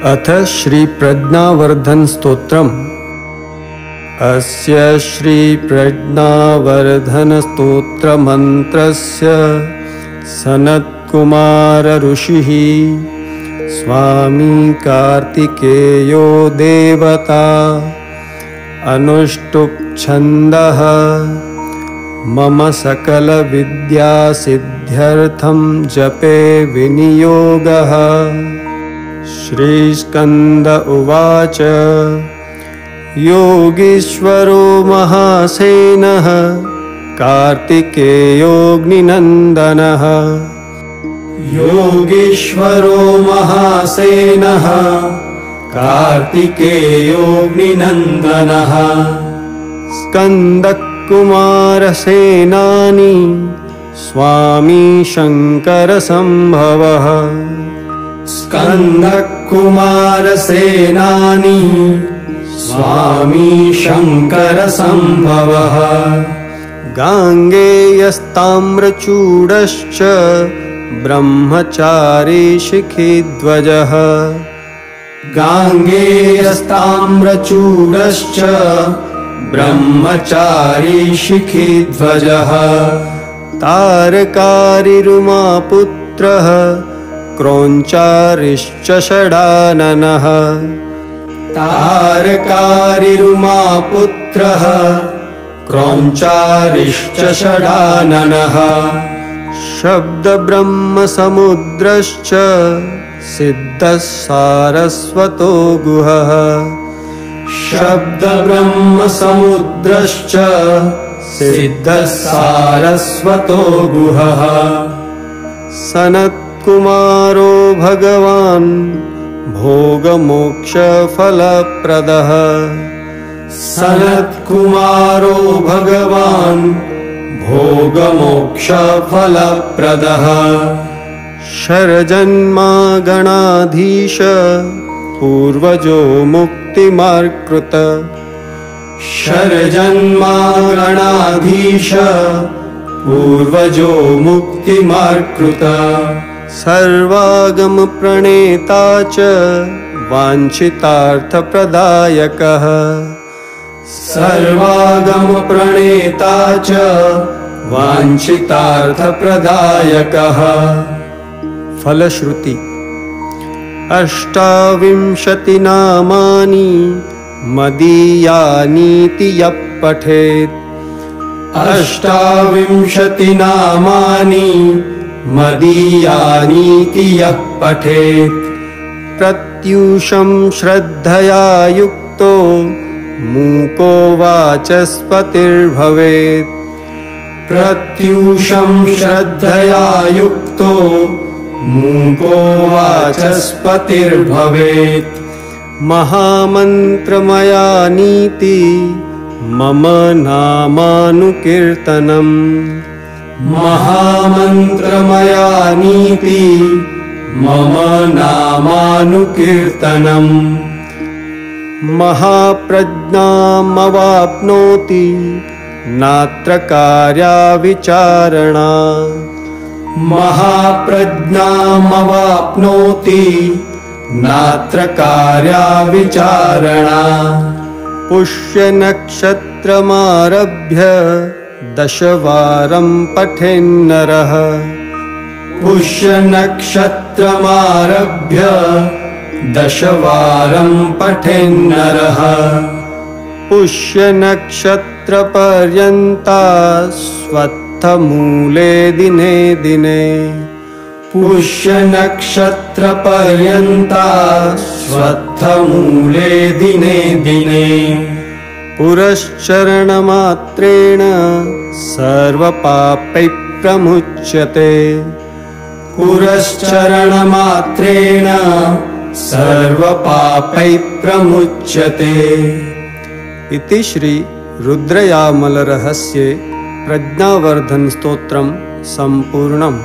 अथ श्री प्रज्ञावर्धन स्तोत्रम्। अस्य श्री प्रज्ञावर्धन स्तोत्र मंत्रस्य सनत्कुमार ऋषिः स्वामी कार्तिकेयो देवता अनुष्टुप् छन्दः मम सकल विद्या सिद्ध्यर्थं जपे विनियोगः। श्रीस्कंद उवाच योगीश्वरो महासेनः कार्तिकेयोऽग्निनन्दनः। योगीश्वरो महासेनः कार्तिकेयोऽग्निनन्दनः। स्कन्दकुमारसेनानी स्वामी शङ्करसम्भवः। स्कन्दकुमारसेनानी स्वामी शङ्करसम्भवः। गाङ्गेयस्ताम्रचूडश्च ब्रह्मचारी शिखिध्वजः। गाङ्गेयस्ताम्रचूडश्च ब्रह्मचारी शिखिध्वजः। तारकारिरुमापुत्रः क्रौञ्चारिश्च षडाननः। तारकारिरुमापुत्रः क्रौञ्चारिश्च षडाननः। शब्दब्रह्मसमुद्रश्च सिद्धः सारस्वतो गुहः। शब्दब्रह्मसमुद्रश्च सिद्धः सारस्वतो गुहः। सनत्कुमारो भगवान् भोगमोक्षफलप्रदः। सनत्कुमारो भगवान् भोगमोक्षफलप्रदः। शरजन्मागणाधीश पूर्वजो मुक्तिमार्कृत। शरजन्मागणाधीश पूर्वजो मुक्तिमार्कृत। सर्वागमप्रणेता च वाञ्छितार्थप्रदायकः। सर्वागमप्रणेता च वाञ्छितार्थप्रदायकः। फलश्रुति। अष्टाविंशति नामानि मदीयानीति यः पठेत्। अष्टाविंशति नामानि मदीयानीति यः पठेत्। प्रत्यूषं श्रद्धया युक्तो मूको वाचस्पतिर्भवेत्। प्रत्यूषं श्रद्धया युक्तो मूको वाचस्पतिर्भवेत्। महामन्त्रमयानीति मम नामानुकीर्तनम्। महामन्त्रमयानीति मम नामानुकीर्तनम्। महाप्रज्ञामवाप्नोति नात्र कार्या विचारणा। महाप्रज्ञामवाप्नोति नात्र कार्या विचारणा। पुष्यनक्षत्रमारभ्य दशवारं पठेन्नरः। पुष्यनक्षत्रमारभ्य दशवारं पठेन्नरः। पुष्यनक्षत्रपर्यन्ता स्वत्थमूले दिने दिने। पुष्यनक्षत्रपर्यन्ता स्वत्थमूले दिने दिने। पुरश्चरणमात्रेण सर्वपापैः प्रमुच्यते। पुरश्चरणमात्रेण सर्वपापैः प्रमुच्यते। इति श्री रुद्रयामल रहस्ये प्रज्ञावर्धन स्तोत्रं सम्पूर्णम्।